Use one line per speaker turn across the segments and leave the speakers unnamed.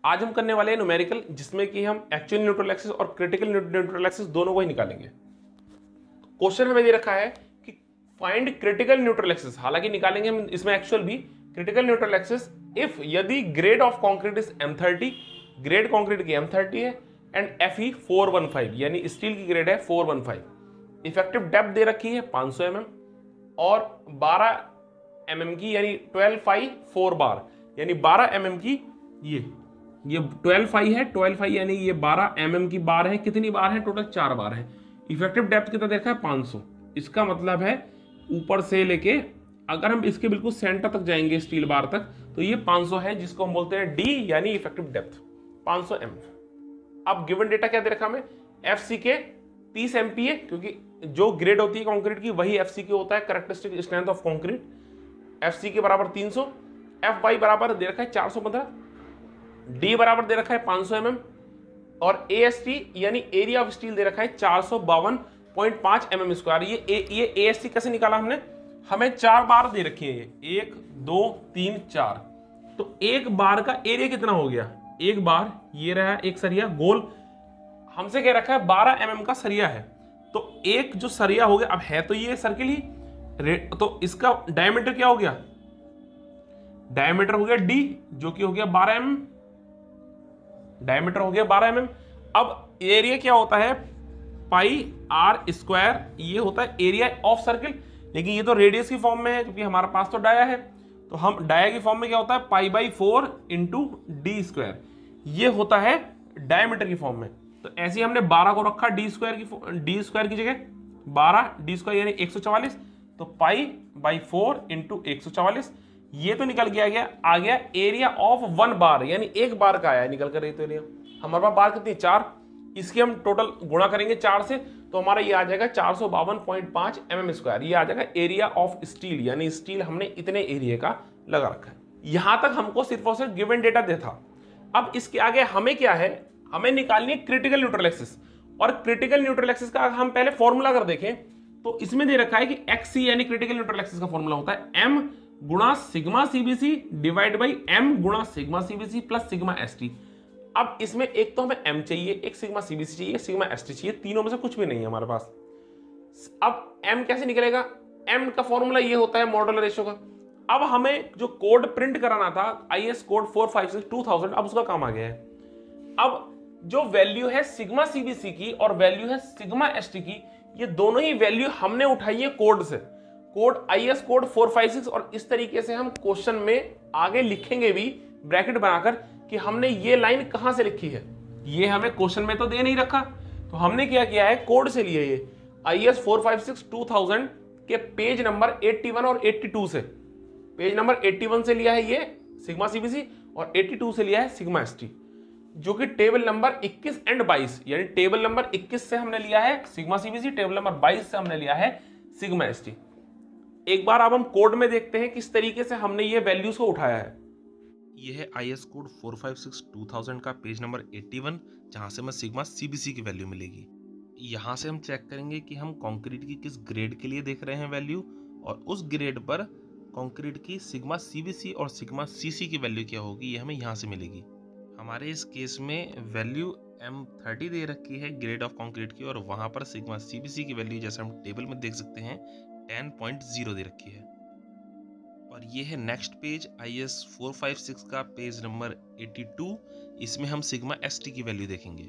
आज हम करने वाले हैं न्यूमेरिकल, जिसमें कि हम एक्चुअल न्यूट्रल एक्सिस और क्रिटिकल न्यूट्रल एक्सिस दोनों को ही निकालेंगे। क्वेश्चन हमें दे रखा है कि फाइंड क्रिटिकल न्यूट्रल एक्सिस, हालांकि निकालेंगे हम इसमें एक्चुअल भी क्रिटिकल न्यूट्रल एक्सिस इफ यदि grade of concrete is M30, grade concrete की M30 है एंड Fe 415, यानी स्टील की ग्रेड है 415। इफेक्टिव डेप्थ दे रखी है 500 mm और 12 mm की, यानी 12 4 बार, यानी 12 mm की ये 12 है, 12 यानी ये 12 mm की बार है। कितनी बार है? टोटल 4 बार है। इफेक्टिव डेप्थ कितना देखा है? 500। इसका मतलब है ऊपर से लेके अगर हम इसके बिल्कुल सेंटर तक जाएंगे स्टील बार तक, तो ये 500 है, जिसको हम बोलते हैं डी, यानी इफेक्टिव डेप्थ 500 mm। अब गिवन डेटा क्या दे रखा हमें? FC के 30 MPa, क्योंकि जो ग्रेड होती है कंक्रीट की वही FC के होता है, characteristic strength of concrete. FC के बराबर 300, Fy बराबर दे रखा है 415, D बराबर दे रखा है 500 mm और AST यानी एरिया ऑफ स्टील दे रखा है 452.5 mm²। ये AST कैसे निकाला हमने? हमें 4 बार दे रखी है, ये 1 2 3 4, तो एक बार का एरिया कितना हो गया? एक बार ये रहा एक सरिया गोल, हमसे क्या रखा है? 12 mm का सरिया है, तो एक जो सरिया हो गया, अब है तो ये सर्किल ही, तो इसका डायमीटर क्या हो गया? डायमीटर हो गया D, जो कि हो गया 12 mm, डायमीटर हो गया 12 mm। अब एरिया क्या होता है? πr², ये होता है एरिया ऑफ सर्किल, लेकिन ये तो रेडियस की फॉर्म में है क्योंकि हमारे पास तो डाया है, तो हम डाया की फॉर्म में क्या होता है? π/4 × d², ये होता है डायमीटर की फॉर्म में। तो ऐसे ही हमने 12 को रखा d² की जगह 12 d² यानी 144, तो π/4 × 144, ये तो निकल गया आ गया एरिया ऑफ 1 बार, यानी एक बार का आया निकल कर। तो एरिया हमारे पास बार कितनी? 4, इसकी हम टोटल गुणा करेंगे 4 से, तो हमारा ये आ जाएगा 452.5 mm²। ये आ जाएगा एरिया ऑफ स्टील, यानी स्टील हमने इतने एरिया का लगा रखा है। यहां तक हमको सिर्फ और सिर्फ गिवन डेटा दे था। अब इसके आगे हमें क्या है? हमें निकालनी है क्रिटिकल न्यूट्रल एक्सिस, और क्रिटिकल न्यूट्रल एक्सिस का हम पहले फॉर्मूला अगर देखें तो इसमें दे रखा है कि XC यानी क्रिटिकल न्यूट्रल एक्सिस का फॉर्मूला होता है M गुणा sigma CBC divide by M गुणा sigma CBC plus sigma ST। अब इसमें एक तो हमें M चाहिए, एक सिग्मा CBC चाहिए, सिग्मा ST चाहिए, तीनों में से कुछ भी नहीं है हमारे पास। अब M कैसे निकलेगा? M का फॉर्मूला ये होता है मॉड्यूलर रेशियो का। अब हमें जो कोड प्रिंट कराना था IS कोड 456/2000, अब उसका काम आ गया है। अब जो वैल्यू है सिग्मा CBC की और वैल्यू है सिग्मा ST की, ये दोनों ही वैल्यू हमने उठाई है कोड से, कोड IS कोड 456, और इस तरीके से हम क्वेश्चन में आगे लिखेंगे भी ब्रैकेट बनाकर कि हमने ये लाइन कहां से लिखी है। ये हमें क्वेश्चन में तो दे नहीं रखा, तो हमने क्या किया है? कोड से लिए ये IS 456/2000 के पेज नंबर 81 और 82 से, पेज नंबर 81 से लिया है ये सिग्मा CBC और 82 से लिया है सिग्मा ST, जो कि टेबल नंबर 21 एंड 22, यानी टेबल नंबर 21 से हमने लिया है सिग्मा CBC, टेबल नंबर 22 से हमने लिया है सिग्मा ST। एक बार अब हम कोड में देखते हैं किस तरीके से हमने ये वैल्यूज को उठाया है।
ये है IS कोड 456/2000 का पेज नंबर 81, जहां से हमें सिग्मा CBC की वैल्यू मिलेगी। यहाँ से हम चेक करेंगे कि हम कंक्रीट की किस ग्रेड के लिए देख रहे हैं वैल्यू, और उस ग्रेड पर कंक्रीट की सिग्मा CBC और सिग्मा CC की वैल्यू क्या होगी, ये हमें यहाँ से मिलेगी। हमारे इस केस में वैल्यू M30 दे रखी है ग्रेड ऑफ कंक्रीट की, और वहाँ पर सिग्मा CBC की वैल्यू जैसे हम टेबल में देख सकते हैं 10.0 दे रखी है। और ये है नेक्स्ट पेज IS 456 का पेज नंबर 82, इसमें हम सिग्मा ST की वैल्यू देखेंगे।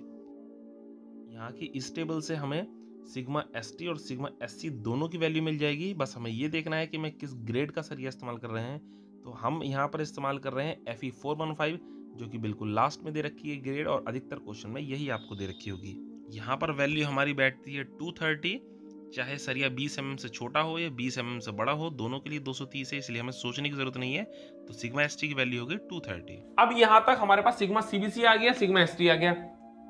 यहाँ की इस टेबल से हमें सिग्मा ST और सिग्मा SC दोनों की वैल्यू मिल जाएगी। बस हमें ये देखना है कि मैं किस ग्रेड का सरिया इस्तेमाल कर रहे हैं, तो हम यहाँ पर इस्तेमाल कर रहे हैं Fe 415, जो कि बिल्कुल लास्ट में दे रखी है ग्रेड, और अधिकतर क्वेश्चन में यही आपको दे रखी होगी। यहाँ पर वैल्यू हमारी बैठती है 230, चाहे सरिया 20 mm से छोटा हो या 20 mm से बड़ा हो, दोनों के लिए 230 है, इसलिए हमें सोचने की जरूरत नहीं है। तो सिग्मा ST की वैल्यू होगी 230।
अब यहां तक हमारे पास सिग्मा CBC आ गया, सिग्मा ST आ गया।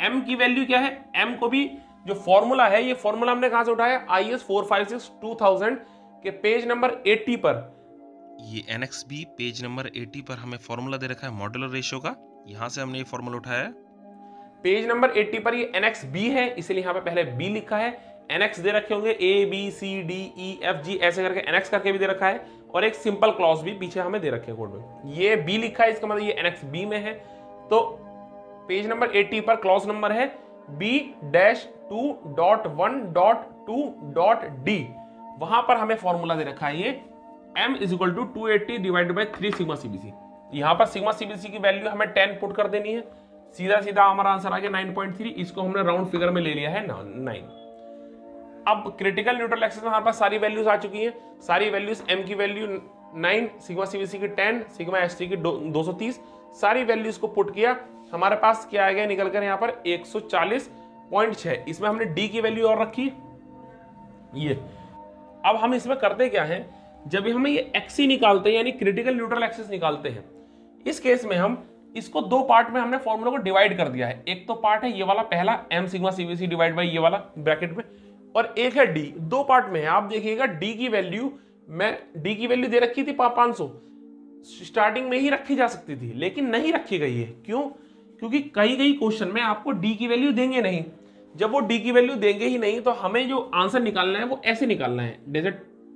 M की वैल्यू क्या है? M को भी जो फॉर्मूला है, ये फॉर्मूला हमने कहां से उठाया? IS 456/2000 के पेज नंबर 80 पर।
ये NXB पेज नंबर 80 पर हमें फॉर्मूला दे रखा है मॉड्यूलर रेशियो का, यहाँ से हमने ये फॉर्मूला उठाया है।
पेज नंबर 80 पर ये NXB है, इसलिए यहाँ पे पहले B लिखा है। NX दे रखे होंगे A B C D E F G ऐसे करके NX करके भी दे रखा है, और एक सिंपल क्लॉज भी पीछे हमें दे रखे हैं कोड में। ये B लिखा है, इसका मतलब ये NXB में है। तो पेज नंबर 80 पर क्लॉज नंबर है B-2.1.2.D, वहां पर हमें फॉर्मूला दे रखा है ये M = 280 divided by 3 sigma CBC। यहां पर सिग्मा CBC की वैल्यू हमें 10 पुट कर देनी है, सीधा सीधा हमारा आंसर आ गया 9.3, इसको हमने राउंड फिगर में ले लिया है 9। अब क्रिटिकल न्यूट्रल एक्सिस में हमारे पास सारी वैल्यूज आ चुकी हैं, सारी वैल्यूज M की वैल्यू 9, सिग्मा CBC की 10, सिग्मा ST की 230, सारी वैल्यूज को पुट किया, हमारे पास क्या आ गया निकल कर यहाँ पर 140.6। इसमें हमने D की वैल्यू और रखी ये। अब हम इसमें करते क्या है, जब हम ये XC निकालते हैं यानी क्रिटिकल न्यूट्रल एक्सिस निकालते हैं, इस केस में हम इसको दो पार्ट में हमने फॉर्मूला को डिवाइड कर दिया है। एक तो पार्ट है ये वाला पहला M sigma CBC divide by ये वाला ब्रैकेट में, और एक है D, दो पार्ट में है। आप देखिएगा D की वैल्यू दे रखी थी 500, स्टार्टिंग में ही रखी जा सकती थी, लेकिन नहीं रखी गई है। क्यों? क्योंकि कई क्वेश्चन में आपको D की वैल्यू देंगे नहीं। जब वो D की वैल्यू देंगे ही नहीं तो हमें जो आंसर निकालना है वो ऐसे निकालना है, जैसे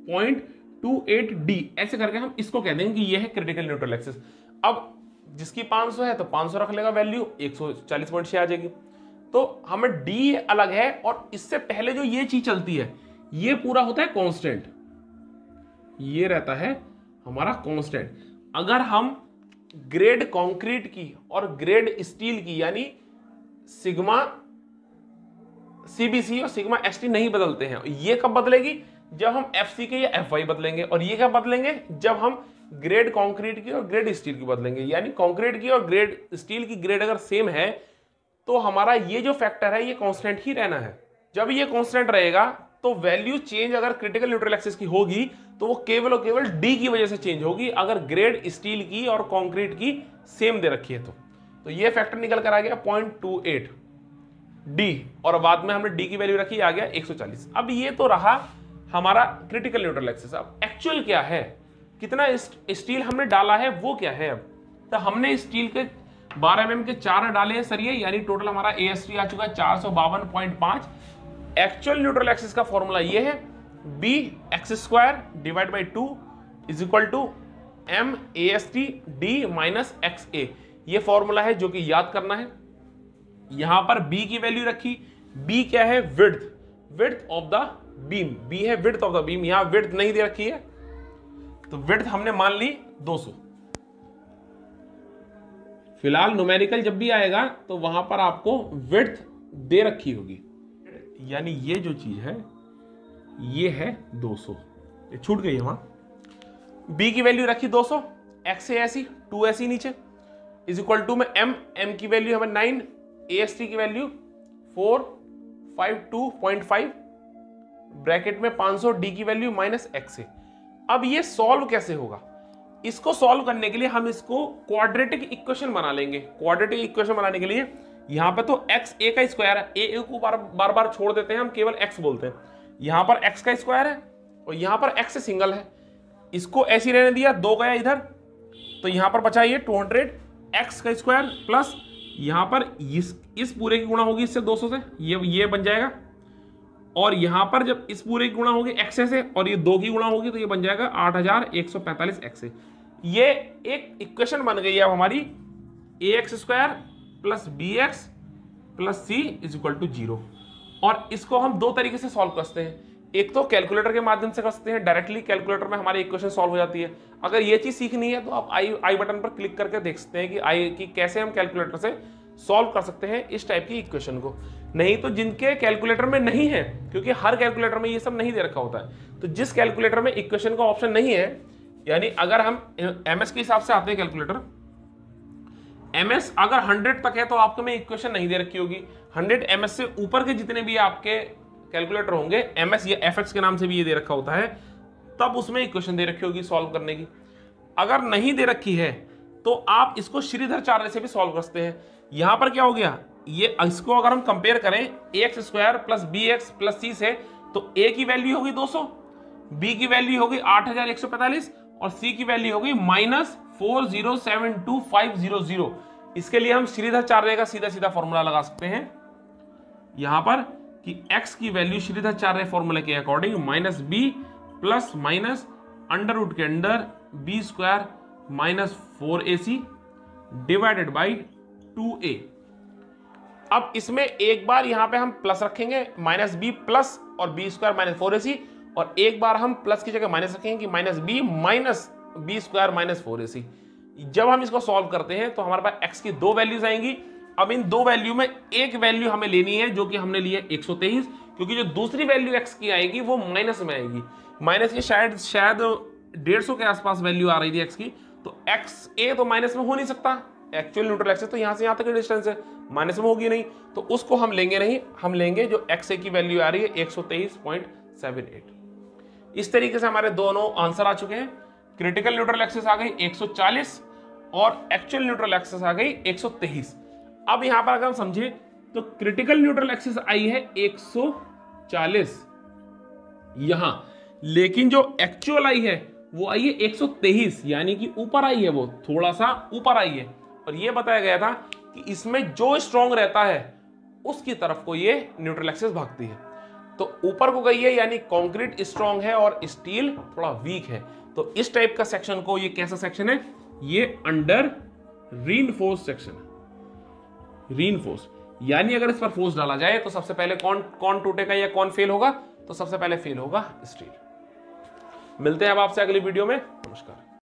0.28D ऐसे करके हम इसको कह देंगे कि ये है क्रिटिकल न्यूट्रल एक्सिस। अब जिसकी 500 है तो 500 रख लेगा, वैल्यू 140.6 आ जाएगी। तो हमें D अलग है, और इससे पहले जो ये चीज चलती है ये पूरा होता है कांस्टेंट, ये रहता है हमारा कांस्टेंट। अगर हम ग्रेड कंक्रीट की और ग्रेड स्टील की यानी सिग्मा CBC और सिग्मा ST नहीं बदलते हैं, ये कब बदलेगी? जब हम FCK या FY बदलेंगे। और ये कब बदलेंगे? जब हम ग्रेड कंक्रीट की और ग्रेड स्टील की बदलेंगे। यानी कंक्रीट की और ग्रेड स्टील की ग्रेड अगर सेम है तो हमारा ये जो फैक्टर है ये कांस्टेंट ही रहना है। जब ये कांस्टेंट रहेगा तो वैल्यू चेंज अगर क्रिटिकल न्यूट्रल एक्सिस की होगी तो वो केवल और केवल D की वजह से चेंज होगी, अगर ग्रेड स्टील की और कंक्रीट की सेम दे रखी है तो ये फैक्टर निकल कर आ गया 0.28D, और बाद में हमने D की वैल्यू रखी, आ गया 140। अब ये तो रहा हमारा क्रिटिकल न्यूट्रल एक्सिस। अब एक्चुअल क्या है, कितना स्टील हमने डाला है वो क्या है? अब तो हमने स्टील के 12 mm के 4 डाले हैं सरिये, यानी टोटल हमारा AST आ चुका है 452.5। एक्चुअल न्यूट्रल एक्सिस का फॉर्मूला ये है BX² divide by 2 = MAST/D - XA। ये फॉर्मूला है जो कि याद करना है। यहां पर B की वैल्यू रखी, B क्या है? Width of the beam, B है विड्थ ऑफ द बीम। यहां विड्थ नहीं दे रखी है तो विड्थ हमने मान ली 200। फिलहाल न्यूमेरिकल जब भी आएगा तो वहां पर आपको विड्थ दे रखी होगी, यानी ये जो चीज है ये है 200, ये छूट गई है वहां। B की वैल्यू रखी 200, X ऐसी 2 ऐसी नीचे = में M की वैल्यू हमें 9, AST की वैल्यू 452.5 ब्रैकेट में 500, D की वैल्यू -XA। अब ये सॉल्व कैसे होगा? इसको सॉल्व करने के लिए हम इसको क्वाड्रेटिक इक्वेशन बना लेंगे। क्वाड्रेटिक इक्वेशन बनाने के लिए यहां पे तो x a का स्क्वायर है, a को बार बार छोड़ देते हैं, हम केवल x बोलते हैं। यहां पर x का स्क्वायर है और यहां पर x सिंगल है, इसको ऐसे रहने दिया, 2 गया इधर, तो यहां पर बचा ये 200 x का स्क्वायर प्लस यहां पर इस पूरे की गुणा होगी इससे 200 से, ये बन जाएगा। और यहां पर जब इस पूरे की गुणा होगी x से और ये 2 की गुणा होगी तो ये बन जाएगा 8145 x। ये एक इक्वेशन बन गई है हमारी ax² + bx + c = 0। और इसको हम दो तरीके से सॉल्व करते हैं, एक तो कैलकुलेटर के माध्यम से कर सकते हैं, डायरेक्टली कैलकुलेटर में हमारी इक्वेशन सॉल्व हो जाती है। अगर ये चीज सीखनी है तो आप आई बटन पर क्लिक करके देख सकते हैं कि कैसे हम कैलकुलेटर से सॉल्व कर सकते हैं इस टाइप की इक्वेशन को। नहीं तो जिनके कैलकुलेटर में नहीं है, क्योंकि हर कैलकुलेटर में ये सब नहीं दे रखा होता है, तो जिस कैलकुलेटर में इक्वेशन का ऑप्शन नहीं है, यानी अगर हम MS के हिसाब से आते हैं कैलकुलेटर, MS अगर 100 तक है तो आपको में इक्वेशन नहीं दे रखी होगी। 100 MS से ऊपर के जितने भी आपके कैलकुलेटर होंगे, MS या FX के नाम से भी ये दे रखा होता है, तब उसमें इक्वेशन दे रखी होगी सॉल्व करने की। अगर नहीं दे रखी है तो आप इसको श्रीधर चार्य से भी सॉल्व कर सकते हैं। यहां पर क्या हो गया, ये इसको अगर हम कंपेयर करें ax² + bx + c से, तो a की वैल्यू होगी 200, b की वैल्यू होगी 8145 और c की वैल्यू होगी -4072500। इसके लिए हम श्रीधर चार्य का सीधा सीधा फॉर्मूला लगा सकते हैं यहां पर कि x की वैल्यू श्रीधर चार्य फॉर्मूले के अकॉर्डिंग -b + √ के अंदर b² - 4ac divided by 2a। अब इसमें एक बार यहां पे हम प्लस रखेंगे माइनस बी प्लस और बी स्क्वायर माइनस 4ac, और एक बार हम प्लस की जगह माइनस रखेंगे कि minus B square minus 4ac। जब हम इसको सॉल्व करते हैं तो हमारे पास x की दो वैल्यूज आएंगी। अब इन दो वैल्यू में एक वैल्यू हमें लेनी है जो कि हमने लिया 123, क्योंकि जो दूसरी वैल्यू x की आएगी वो माइनस में आएगी। माइनस की शायद 150 के आसपास वैल्यू आ रही थी x की, तो x a तो माइनस में हो नहीं सकता, एक्चुअल न्यूट्रल एक्सिस तो यहां से यहां तक की डिस्टेंस है, माइनस में होगी नहीं, तो उसको हम लेंगे नहीं, हम लेंगे जो xa की वैल्यू आ रही है 123.78। इस तरीके से हमारे दोनों आंसर आ चुके हैं। क्रिटिकल न्यूट्रल एक्सिस आ गई 140 और एक्चुअल न्यूट्रल एक्सिस आ गई 123। अब यहां पर अगर हम समझे तो क्रिटिकल न्यूट्रल एक्सिस आई है 140 यहां, लेकिन जो एक्चुअल आई है वो आई है 123, यानी कि ऊपर आई है, वो थोड़ा सा ऊपर आई है। और ये बताया गया था कि इसमें जो स्ट्रॉन्ग रहता है उसकी तरफ को ये न्यूट्रल एक्सिस भागती है। तो ऊपर को गई है, यानी कंक्रीट स्ट्रॉन्ग है और स्टील थोड़ा वीक है। तो इस टाइप का सेक्शन को ये कैसा सेक्शन है, ये अंडर रीइंफोर्स्ड सेक्शन है। रीइंफोर्स यानी अगर इस पर फोर्स डाला जाए तो सबसे पहले कौन टूटेगा या कौन फेल होगा, तो सबसे पहले फेल होगा स्टील। मिलते हैं अब आपसे अगली वीडियो में। नमस्कार।